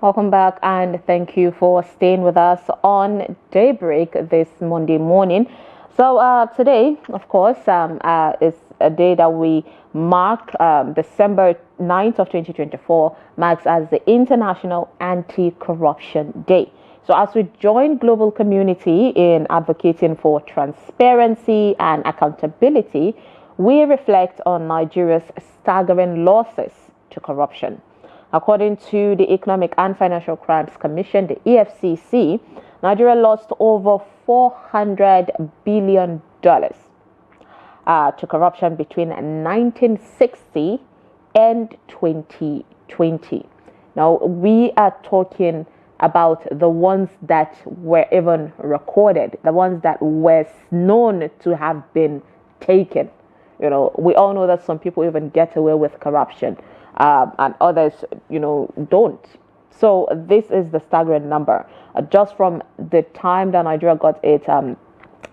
Welcome back, and thank you for staying with us on Daybreak this Monday morning. So today, of course, is a day that we mark. December 9th of 2024 marks as the International Anti-Corruption Day. So as we join global community in advocating for transparency and accountability, we reflect on Nigeria's staggering losses to corruption. According to the Economic and Financial Crimes Commission, the EFCC, Nigeria lost over $400 billion to corruption between 1960 and 2020. Now, we are talking about the ones that were even recorded, the ones that were known to have been taken. You know, we all know that some people even get away with corruption. And others, don't. So this is the staggering number. Just from the time that Nigeria got its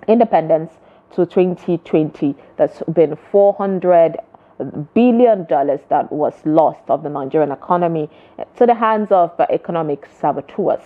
independence to 2020, that's been $400 billion that was lost of the Nigerian economy to the hands of economic saboteurs.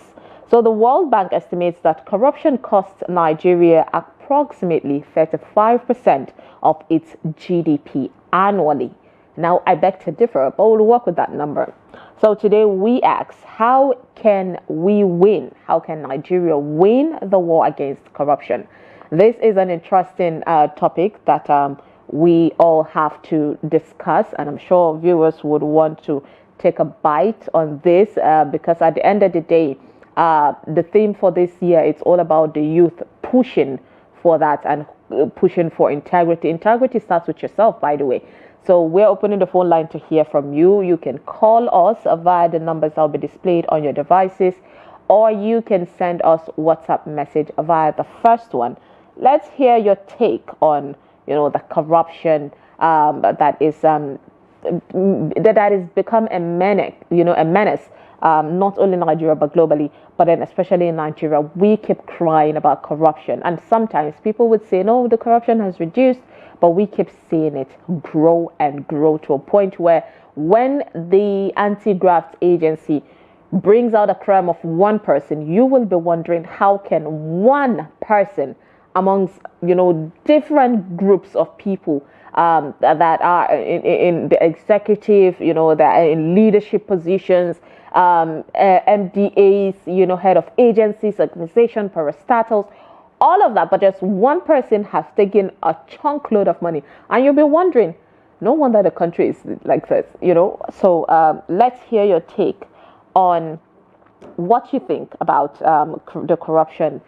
So the World Bank estimates that corruption costs Nigeria approximately 35% of its GDP annually. Now, I beg to differ, but we'll work with that number. So today we ask, how can we win? How can Nigeria win the war against corruption? This is an interesting topic that we all have to discuss, and I'm sure viewers would want to take a bite on this because at the end of the day, the theme for this year, it's all about the youth pushing for that and pushing for integrity. Integrity starts with yourself, by the way. So we're opening the phone line to hear from you. You can call us via the numbers that will be displayed on your devices, or you can send us WhatsApp message via the first one. Let's hear your take on, the corruption that is become a menace, not only in Nigeria but globally, but then especially in Nigeria. We keep crying about corruption, and sometimes people would say, no, the corruption has reduced. But we keep seeing it grow and grow to a point where when the anti-graft agency brings out a crime of one person, you will be wondering, how can one person amongst, different groups of people that are in the executive, that are in leadership positions, MDAs, head of agencies, organization, parastatals, all of that, but just one person has taken a chunk load of money, and you'll be wondering, no wonder the country is like this, So let's hear your take on what you think about the corruption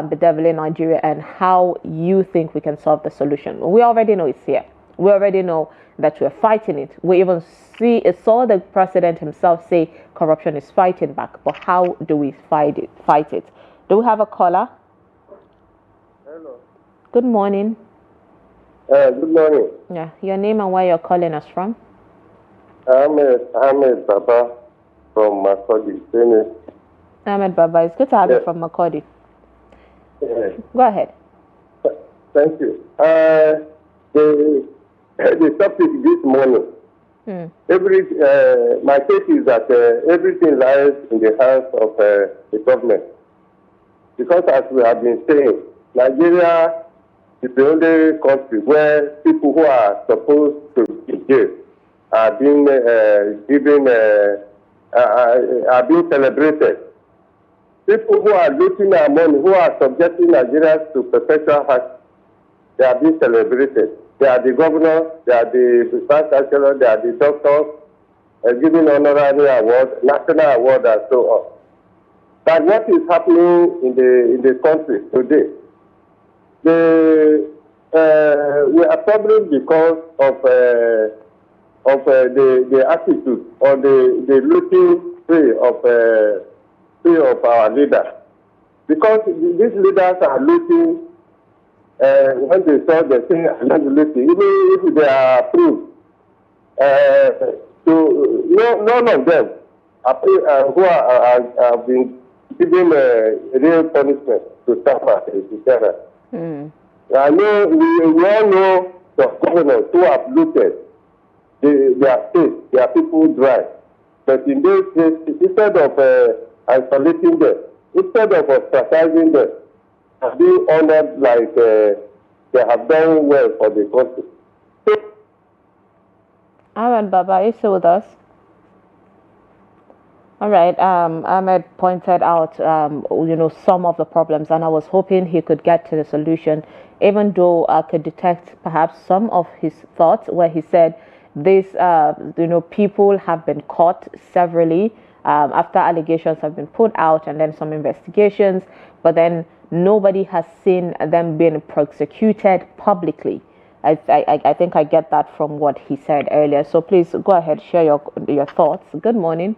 bedeviling Nigeria and how you think we can solve the solution. We already know it's here. We already know that we're fighting it. We even saw the president himself say corruption is fighting back. But how do we fight it? Do we have a caller? Hello. Good morning. Good morning. Yeah, your name and where you're calling us from? Ahmed Baba from Makurdi. Ahmed Baba, it's good to have you from Makurdi. Yes. Go ahead. Thank you. The topic this morning. My take is that everything lies in the hands of the government, because as we have been saying, Nigeria is the only country where people who are supposed to be jailed are being celebrated. People who are looting our money, who are subjecting Nigerians to perpetual hardship, they are being celebrated. They are the governor, they are the vice chancellor, they are the doctors, giving honorary awards, national award, and so on. But what is happening in the country today? We are suffering because of the attitude or the looting of our leaders. Because these leaders are looting when they saw the thing and not looting, even if they are approved. None of them who have been given a real punishment to suffer as a terror. I know we all know the governors who have looted their state, their people dry. But in those days, instead of isolating them, instead of ostracizing them, and being honored like they have done well for the country. All right, Baba, are you still with us? All right. Ahmed pointed out, some of the problems, and I was hoping he could get to the solution, even though I could detect perhaps some of his thoughts where he said these, people have been caught severally after allegations have been put out, and then some investigations, but then nobody has seen them being prosecuted publicly. I think I get that from what he said earlier. So please go ahead, share your thoughts. Good morning.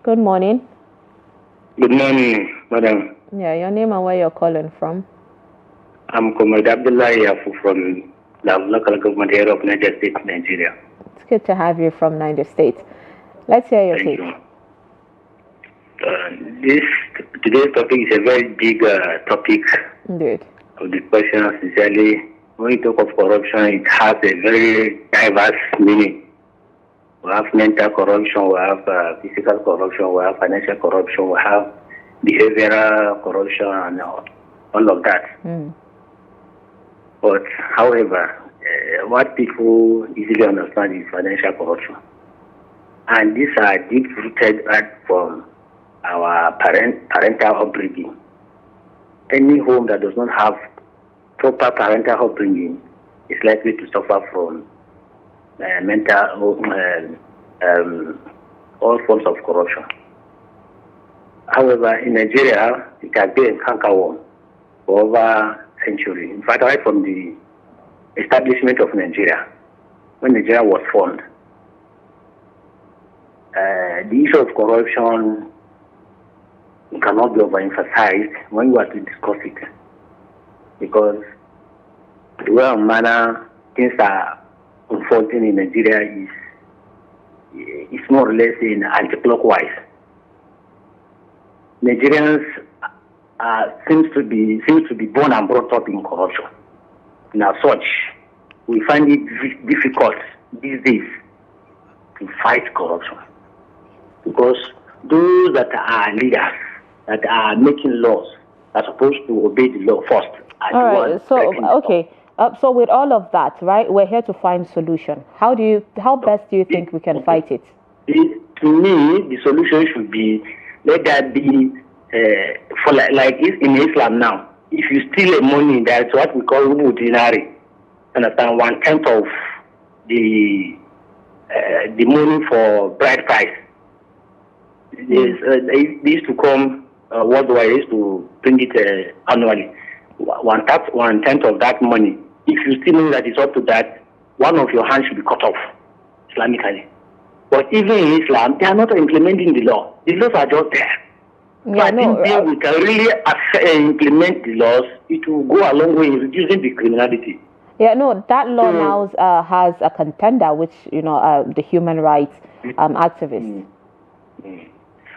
Good morning. Good morning, madam. Yeah, your name and where you're calling from? I'm Comrade Abdullah Yafu from the local government area of Niger State, Nigeria. It's good to have you from Niger State. Let's hear your take. Today's topic is a very big topic. Indeed. Of the question, sincerely, when we talk of corruption, it has a very diverse meaning. We have mental corruption, we have physical corruption, we have financial corruption, we have behavioral corruption, and all of that. But, however, what people easily understand is financial corruption. And these are deep-rooted right from our parental upbringing. Any home that does not have proper parental upbringing is likely to suffer from all forms of corruption. However, in Nigeria, it has been a cankerworm for over a century. In fact, right from the establishment of Nigeria, when Nigeria was formed, the issue of corruption cannot be overemphasized when you are to discuss it, because the way and manner things are unfolding in Nigeria is more or less in anti-clockwise. Nigerians seems to be born and brought up in corruption, and as such, we find it difficult these days to fight corruption, because those that are leaders, that are making laws, are supposed to obey the law first. All right. So okay. So with all of that, right, we're here to find solution. How best do you think we can fight it? To me, the solution should be, let that be for like in Islam now. If you steal money, that's what we call rubu dinari. Understand? 1/10 of the money for bride price. They used to come worldwide. They used to bring it annually. 1/10 of that money. If you still know that it's up to that, one of your hands should be cut off, Islamically. But even in Islam, they are not implementing the law. The laws are just there. So I think we can really implement the laws. It will go a long way in reducing the criminality. Yeah, no, that law now has a contender, which the human rights activists.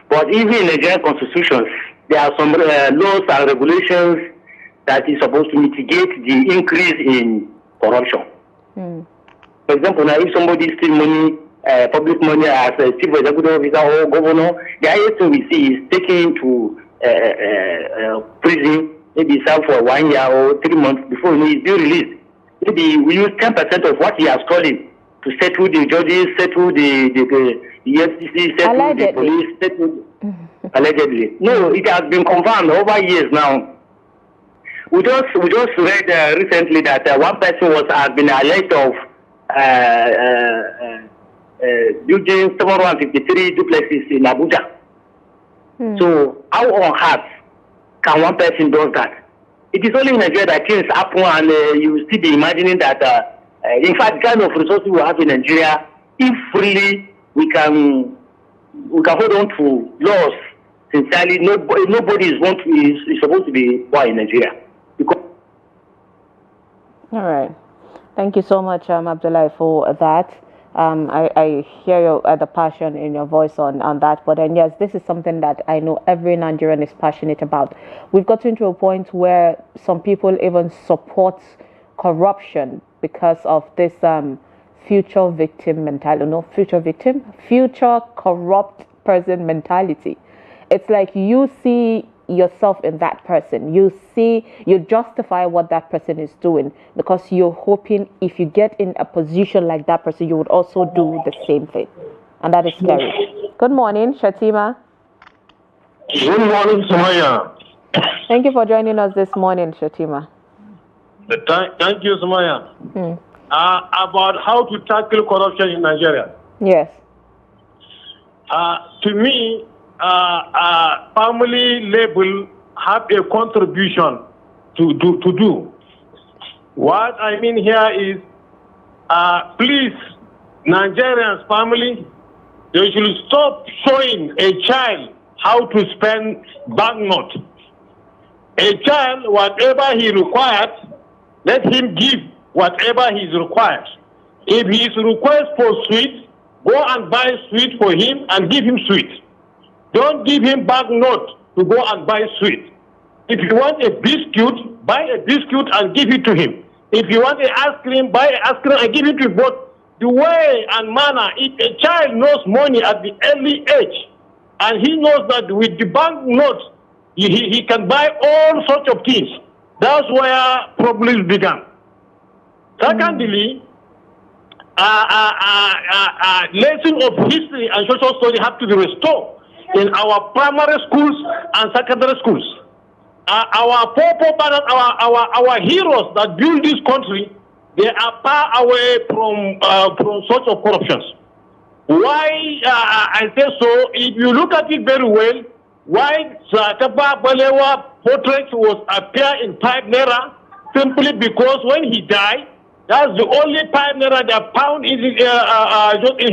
But even in Nigerian constitutions, there are some laws and regulations that is supposed to mitigate the increase in corruption. For example, now if somebody steals money, public money as a chief executive officer or governor, the highest thing we see is taken to prison, maybe serve for 1 year or 3 months before he's being released. Maybe we use 10% of what he has stolen to settle the judges, settle the EFCC, settle the police, settle allegedly. No, it has been confirmed over years now. We just read recently that one person has been alleged of building 753 duplexes in Abuja. So how on earth can one person do that? It is only in Nigeria that things happen, and you still be imagining that. In fact, the kind of resources we have in Nigeria, if really we can hold on to laws sincerely, nobody is supposed to be poor in Nigeria. All right. Thank you so much, Abdullah, for that. I hear the passion in your voice on that. But then, yes, this is something that I know every Nigerian is passionate about. We've gotten to a point where some people even support corruption because of this future victim mentality, no, future victim, future corrupt person mentality. It's like you see yourself in that person. You justify what that person is doing because you're hoping if you get in a position like that person, you would also do the same thing. And that is scary. Good morning, Shatima. Good morning, Summayya. Thank you for joining us this morning, Shatima. Thank you, Summayya. About how to tackle corruption in Nigeria. Yes. To me, family label have a contribution to do. What I mean here is, please, Nigerians family, they should stop showing a child how to spend banknote. A child, whatever he requires, let him give whatever he is required. If he is request for sweet, go and buy sweet for him and give him sweet. Don't give him banknote to go and buy sweet. If you want a biscuit, buy a biscuit and give it to him. If you want an ice cream, buy an ice cream and give it to him. But the way and manner, if a child knows money at the early age, and he knows that with the banknote, he can buy all sorts of things. That's where problems began. Secondly, lesson of history and social study have to be restored in our primary schools and secondary schools. Our our heroes that build this country, they are far away from such of corruptions. Why I say so? If you look at it very well, why Tafawa Balewa portrait was appear in 5 naira simply because when he died, that's the only 5 naira that found in his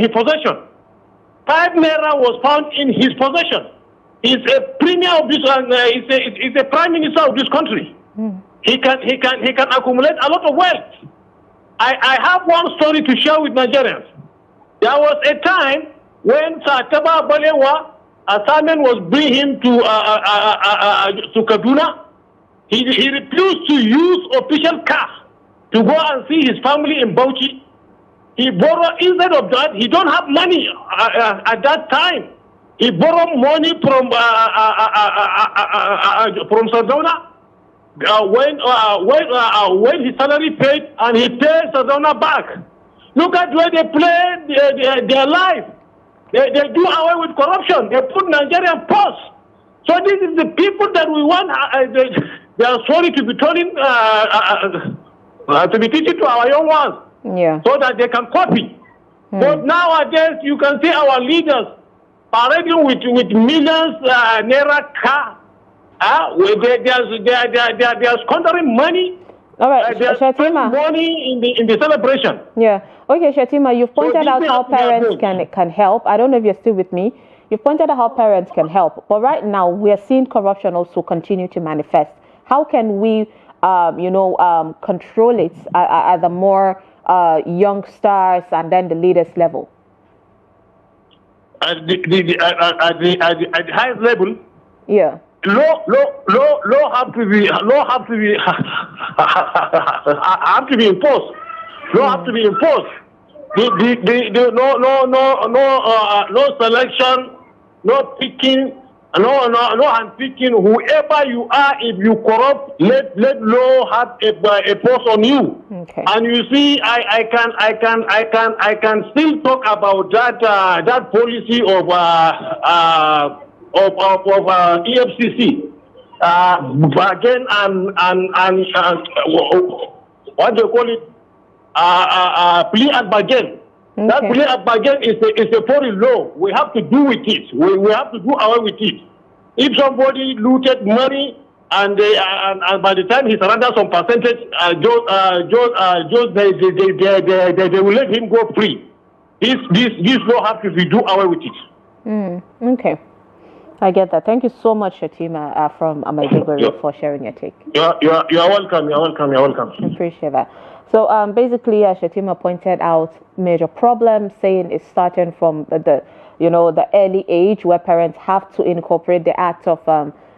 possession. 5 naira was found in his possession. He's a premier of this, he's a prime minister of this country. He can accumulate a lot of wealth. I have one story to share with Nigerians. There was a time when Tafawa Balewa, assignment was bring him to Kaduna. He refused to use official car to go and see his family in Bauchi. He borrowed, instead of that, he don't have money at that time. He borrowed money from Sardauna when his salary paid, and he paid Sardauna back. Look at where they play their life. They do away with corruption. They put Nigerian posts. So this is the people that we want. They are sorry to be turning to be teaching to our young ones. Yeah. So that they can copy. But nowadays you can see our leaders parading with millions naira car. They are squandering money. All right, they are spending money in the celebration. Yeah. Okay, Shatima, you've pointed out how parents can help. I don't know if you're still with me. You've pointed out how parents can help. But right now, we are seeing corruption also continue to manifest. How can we, control it at the more youngsters and then the leaders level? At the highest level? Yeah. Law have to be enforced. Law have to be enforced. No selection, no picking, no hand picking. Whoever you are, if you corrupt, let law have a force on you. Okay. And you see, I can still talk about that policy of EFCC, bargain and what do you call it? Plea and bargain. Okay. That plea and bargain is a foreign law. We have to do with it. We have to do away with it. If somebody looted money and by the time he surrenders some percentage, they will let him go free. This law have to be do away with it. Okay. I get that. Thank you so much, Shatima, from Amadigori, for sharing your take. You're welcome. You're welcome. I appreciate that. So basically, Shatima pointed out major problems, saying it's starting from the early age where parents have to incorporate the act of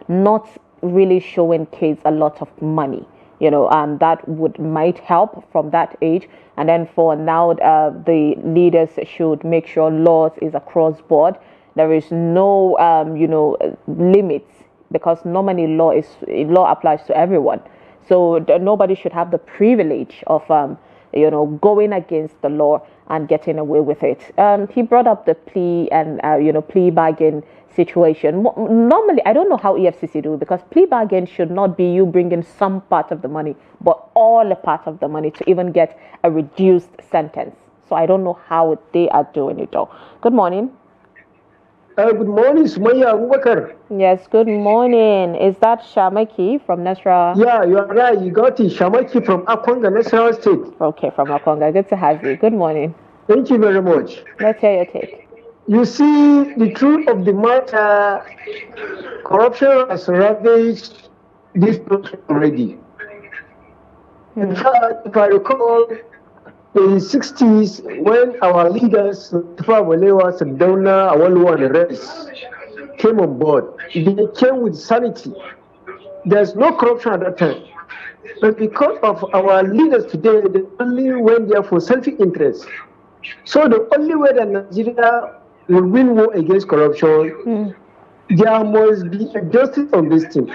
not really showing kids a lot of money. and that might help from that age. And then for now, the leaders should make sure laws is across board. There is no, limits, because normally law applies to everyone. So nobody should have the privilege of, going against the law and getting away with it. He brought up the plea and, plea bargain situation. Normally, I don't know how EFCC do it, because plea bargain should not be you bringing some part of the money, but all a part of the money to even get a reduced sentence. So I don't know how they are doing it all. Good morning. Good morning, Summayya Abubakar. Yes, good morning. Is that Shamaki from Nasra? Yeah, you are right. You got it. Shamaki from Akwanga, Nasra State. Okay, from Akwanga. Good to have you. Good morning. Thank you very much. Let's hear your take. You see, the truth of the matter, corruption has ravaged this country already. In fact, if I recall, in the 60s, when our leaders, Walewa, Sadona, Awolu, and the rest, came on board, they came with sanity. There's no corruption at that time. But because of our leaders today, they only went there for self-interest. So the only way that Nigeria will win war against corruption, there must be a justice on this thing.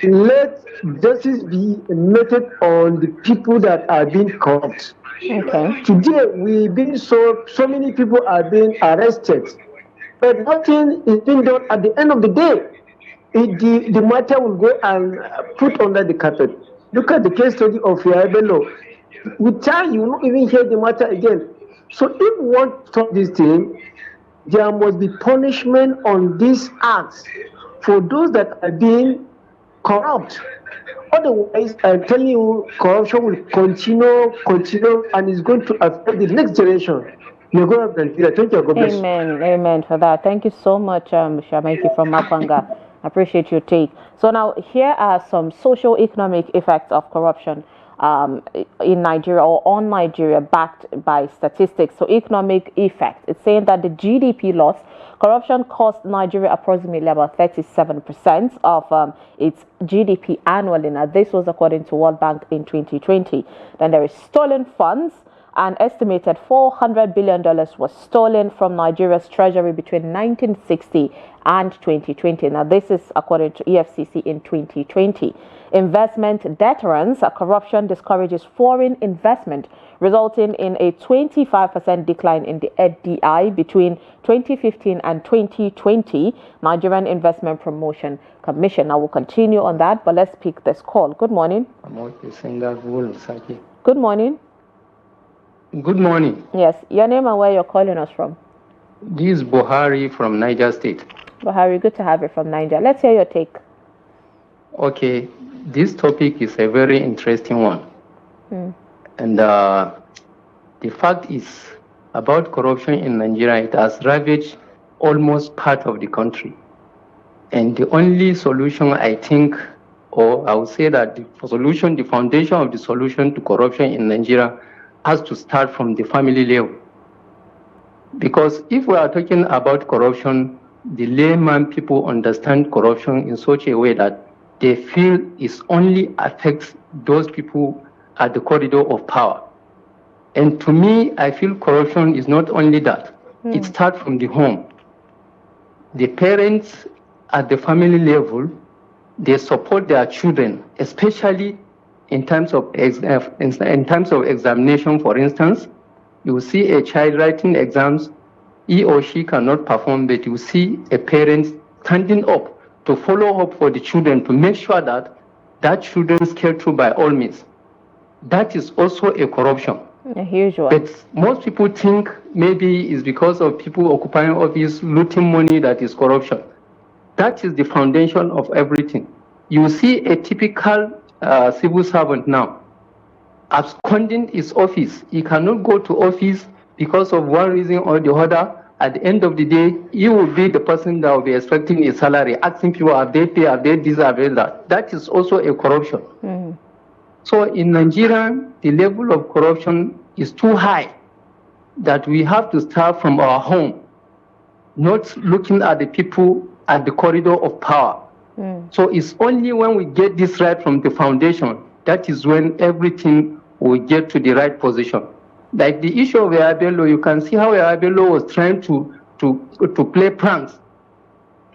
Let justice be meted on the people that are being corrupt. Okay. Today, we've been so many people are being arrested, but nothing is being done. At the end of the day, the matter will go and put under the carpet. Look at the case study of Yaebelo. With time, you will not even hear the matter again. So if we want to stop this thing, there must be punishment on these acts for those that are being corrupt. Otherwise, I'm telling you, corruption will continue, and it's going to affect the next generation. You're going to Nigeria. Thank you. God bless. Amen for that. Thank you so much, Shamaki from Mapanga. I appreciate your take. So now, here are some socio-economic effects of corruption in Nigeria, or on Nigeria, backed by statistics. So economic effect, it's saying that the GDP loss, corruption cost Nigeria approximately about 37% of its GDP annually. Now, this was according to World Bank in 2020. Then there is stolen funds. An estimated $400 billion was stolen from Nigeria's treasury between 1960 and 2020. Now, this is according to EFCC in 2020. Investment deterrence, corruption discourages foreign investment, resulting in a 25% decline in the FDI between 2015 and 2020. Nigerian Investment Promotion Commission. I will continue on that, but let's pick this call. Good morning. Good morning. Good morning. Yes, your name and where you're calling us from? This is Buhari from Niger State. Buhari, good to have you from Niger. Let's hear your take. Okay, this topic is a very interesting one. And the fact is, about corruption in Nigeria, it has ravaged almost part of the country. And the only solution, I think, or I would say that the foundation of the solution to corruption in Nigeria has to start from the family level. Because if we are talking about corruption, the layman people understand corruption in such a way that they feel it only affects those people at the corridor of power. And to me, I feel corruption is not only that. It starts from the home. The parents at the family level, they support their children, especially in terms of examination. For instance, you see a child writing exams, he or she cannot perform, but you see a parent standing up to follow up for the children to make sure that that children is cared for by all means. That is also a corruption. A huge one. But most people think maybe it's because of people occupying office, looting money, that is corruption. That is the foundation of everything. You see a typical civil servant now absconding his office. He cannot go to office because of one reason or the other. At the end of the day, he will be the person that will be expecting a salary, asking people, have they paid, have they this, have they that. That is also a corruption. So in Nigeria, the level of corruption is too high that we have to start from our home, not looking at the people at the corridor of power. So it's only when we get this right from the foundation, that is when everything will get to the right position. Like the issue of Abelo, you can see how Abelo was trying to play pranks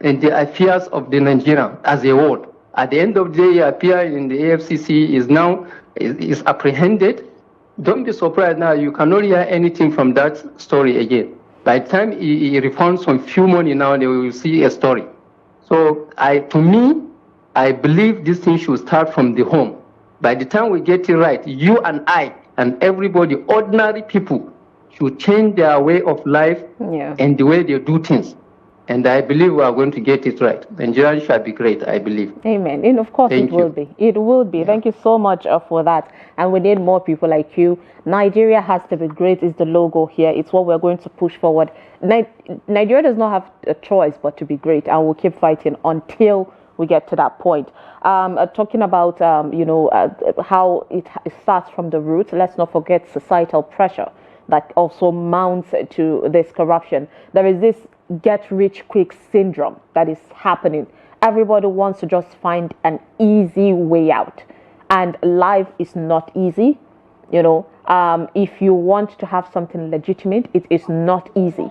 in the affairs of the Nigerian as a whole. At the end of the day, he appeared in the AFCC, is apprehended. Don't be surprised now, you cannot hear anything from that story again. By the time he refunds some few money now, they will see a story. So to me, I believe this thing should start from the home. By the time we get it right, you and I and everybody, ordinary people, should change their way of life and the way they do things. And I believe we are going to get it right. Nigeria shall be great, I believe. Amen. And of course it will be. It will be. Yeah. Thank you so much for that. And we need more people like you. Nigeria has to be great is the logo here. It's what we're going to push forward. Nigeria does not have a choice but to be great. And we'll keep fighting until we get to that point. Talking about, how it starts from the root. Let's not forget societal pressure that also mounts to this corruption. There is this get-rich-quick syndrome that is happening. Everybody wants to just find an easy way out. And life is not easy. If you want to have something legitimate, it is not easy.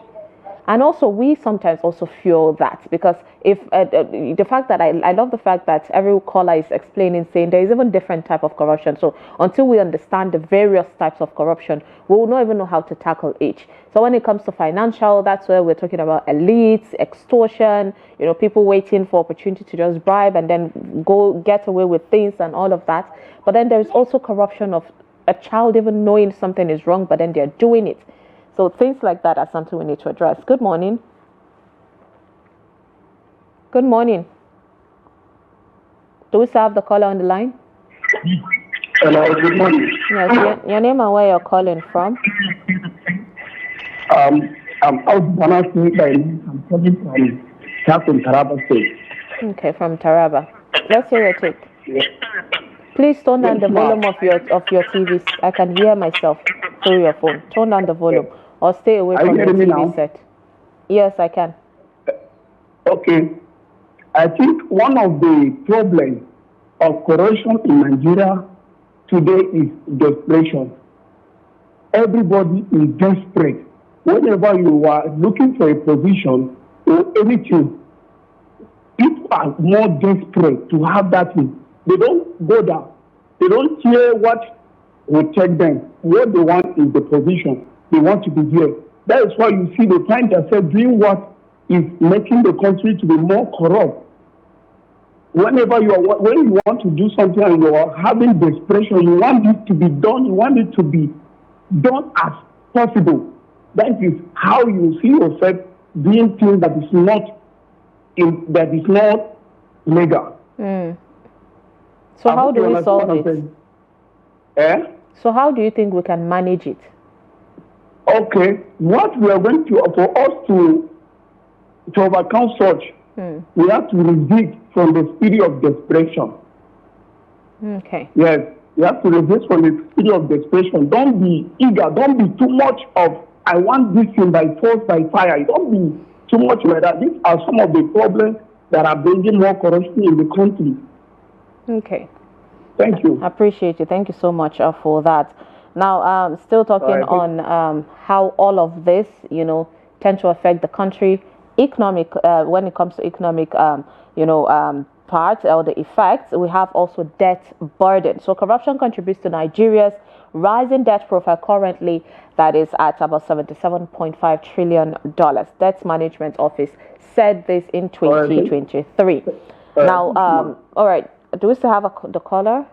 And also, we sometimes also feel that because if the fact that I love the fact that every caller is explaining, saying there is even different type of corruption. So until we understand the various types of corruption, we will not even know how to tackle each. So when it comes to financial, that's where we're talking about elites, extortion, people waiting for opportunity to just bribe and then go get away with things and all of that. But then there is also corruption of a child even knowing something is wrong, but then they're doing it. So things like that are something we need to address. Good morning. Good morning. Do we still have the caller on the line? Hello, good morning. Yes, your name and where you're calling from? I'm calling from Taraba State. Okay, from Taraba. Let's hear your take. Yeah. Please turn down the volume of your TV. I can hear myself through your phone. Turn down the volume or stay away from your TV set. Yes, I can. Okay. I think one of the problems of corruption in Nigeria today is desperation. Everybody is desperate. Whenever you are looking for a position or anything, people are more desperate to have that thing. They don't go down. They don't care what will take them. What they want is the position. They want to be here. That is why you see they find themselves doing what is making the country to be more corrupt. When you want to do something and you are having desperation, you want it to be done. You want it to be done as possible. That is how you see yourself doing things that is not legal. Mm. So how do we solve it? So how do you think we can manage it? Okay, what we are going to, for us to overcome such, we have to resist from the spirit of desperation. Okay. Yes, we have to resist from the spirit of desperation. Don't be eager. Don't be too much of, I want this thing by force, by fire. Don't be too much like that. These are some of the problems that are bringing more corruption in the country. Okay. Thank you. I appreciate you. Thank you so much for that. Now, still talking on how all of this, tend to affect the country. Economic, when it comes to economic, part or the effects, we have also debt burden. So corruption contributes to Nigeria's rising debt profile currently that is at about $77.5 trillion. Debt Management Office said this in 2023. Now, all right, do we still have the caller?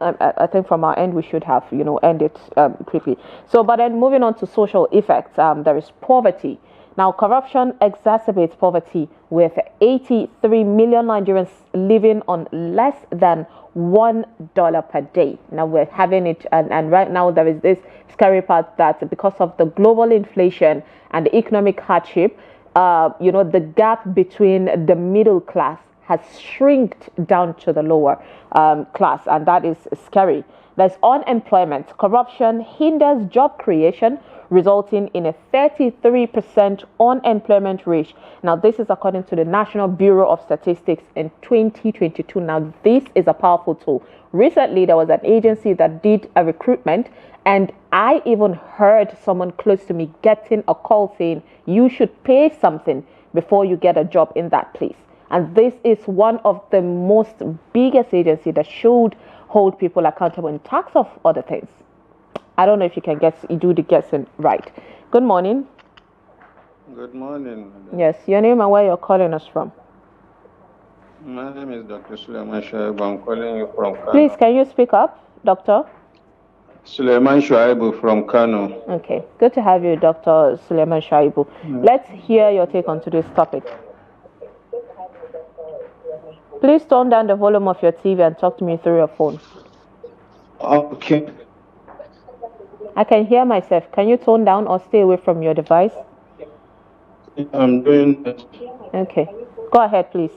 I think from our end we should have, end it quickly. So, but then moving on to social effects, there is poverty. Now, corruption exacerbates poverty with 83 million Nigerians living on less than $1 per day. Now, we're having it, and right now there is this scary part that because of the global inflation and the economic hardship, the gap between the middle class has shrinked down to the lower class, and that is scary. There's unemployment. Corruption hinders job creation, resulting in a 33% unemployment rate. Now, this is according to the National Bureau of Statistics in 2022. Now, this is a powerful tool. Recently, there was an agency that did a recruitment, and I even heard someone close to me getting a call saying, you should pay something before you get a job in that place. And this is one of the most biggest agencies that should hold people accountable in tax of other things. I don't know if you can do the guessing right. Good morning. Good morning. Yes, your name and where you're calling us from. My name is Dr. Suleiman Shuaibu. I'm calling you from Kano. Please, can you speak up, Doctor? Suleiman Shuaibu from Kano. Okay, good to have you, Dr. Suleiman Shuaibu. Let's hear your take on today's topic. Please turn down the volume of your TV and talk to me through your phone. Okay. I can hear myself. Can you tone down or stay away from your device? I'm doing that. Okay. Go ahead, please.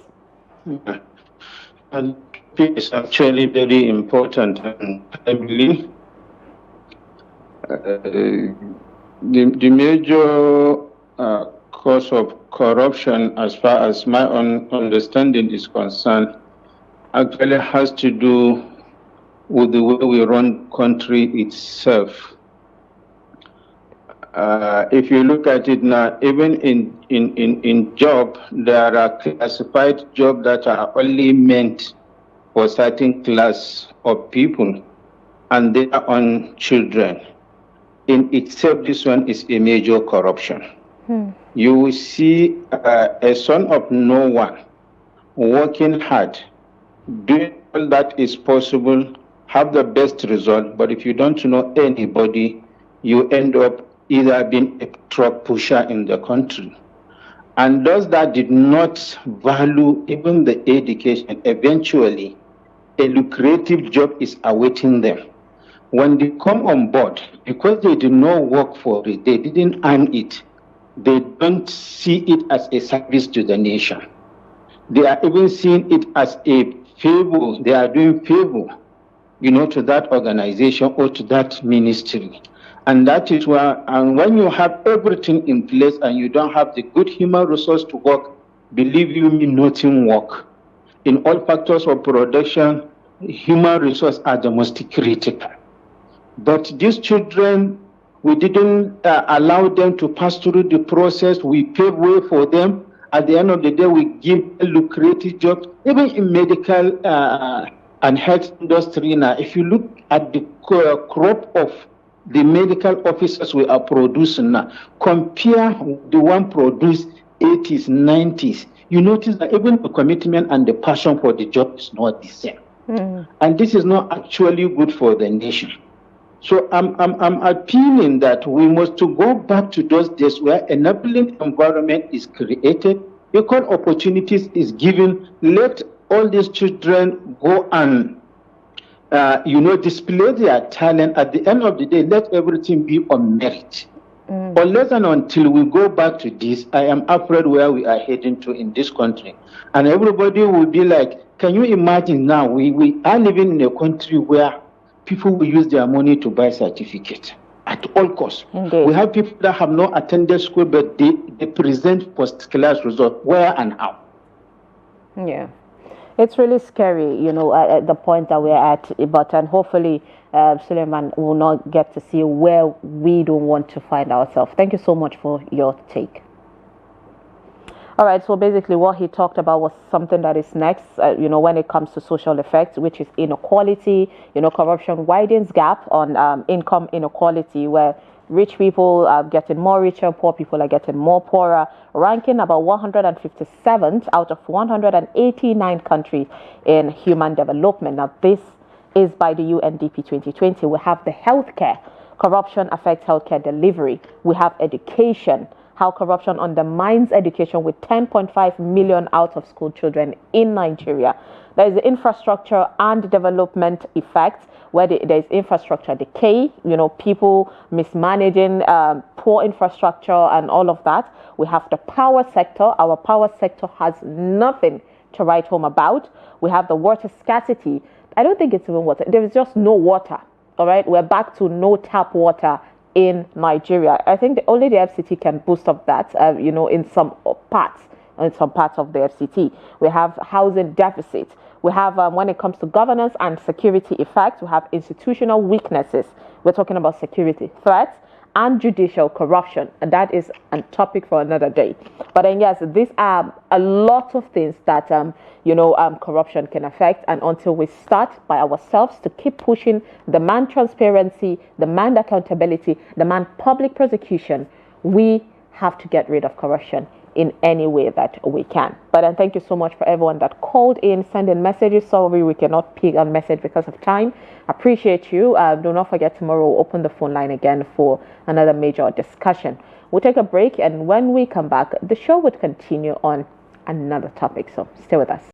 And it is actually very important, and I believe the major cause of corruption, as far as my own understanding is concerned, actually has to do with the way we run country itself. If you look at it now, even in job, there are classified jobs that are only meant for certain class of people, and they are on children. In itself, this one is a major corruption. You will see a son of no one working hard, doing all that is possible, have the best result, but if you don't know anybody, you end up either being a truck pusher in the country. And those that did not value even the education, eventually a lucrative job is awaiting them. When they come on board, because they did not work for it, they didn't earn it, they don't see it as a service to the nation. They are even seeing it as a favor. They are doing favor, to that organization or to that ministry. And that is why, and when you have everything in place and you don't have the good human resource to work, believe you me, nothing work. In all factors of production, human resources are the most critical. But these children, we didn't allow them to pass through the process. We pave way for them. At the end of the day, we give a lucrative job, even in medical and health industry. Now, if you look at the crop of the medical officers we are producing now, compare the one produced 80s, 90s, you notice that even the commitment and the passion for the job is not the same. And this is not actually good for the nation. So I'm appealing that we must to go back to those days where enabling environment is created, equal opportunities is given. Let all these children go and display their talent. At the end of the day, let everything be on merit. Unless and until we go back to this, I am afraid where we are heading to in this country. And everybody will be like, can you imagine now, we are living in a country where people will use their money to buy certificates at all costs. Indeed. We have people that have not attended school, but they present first-class results. Where and how? Yeah. It's really scary, at the point that we're at, and hopefully Suleiman will not get to see where we don't want to find ourselves. Thank you so much for your take. All right, so basically what he talked about was something that is next, when it comes to social effects, which is inequality. Corruption widens gap on income inequality, where rich people are getting more richer, poor people are getting more poorer, ranking about 157th out of 189 countries in human development. Now, this is by the UNDP 2020. We have the healthcare. Corruption affects healthcare delivery. We have education. How corruption undermines education with 10.5 million out-of-school children in Nigeria. There is the infrastructure and development effects, where there is infrastructure decay, people mismanaging poor infrastructure and all of that. We have the power sector. Our power sector has nothing to write home about. We have the water scarcity. I don't think it's even water. There is just no water. All right, we're back to no tap water in Nigeria. I think only the FCT can boast of that, in some parts of the FCT. We have housing deficit. We have, when it comes to governance and security effects, we have institutional weaknesses. We're talking about security threats and judicial corruption, and that is a topic for another day. But then, yes, these are a lot of things that corruption can affect, and until we start by ourselves to keep pushing, demand transparency, demand accountability, demand public prosecution, we have to get rid of corruption in any way that we can. But then thank you so much for everyone that called in, sending messages. Sorry we cannot pick a message because of time. Appreciate you. Do not forget, tomorrow we'll open the phone line again for another major discussion. We'll take a break, and when we come back, the show would continue on another topic. So stay with us.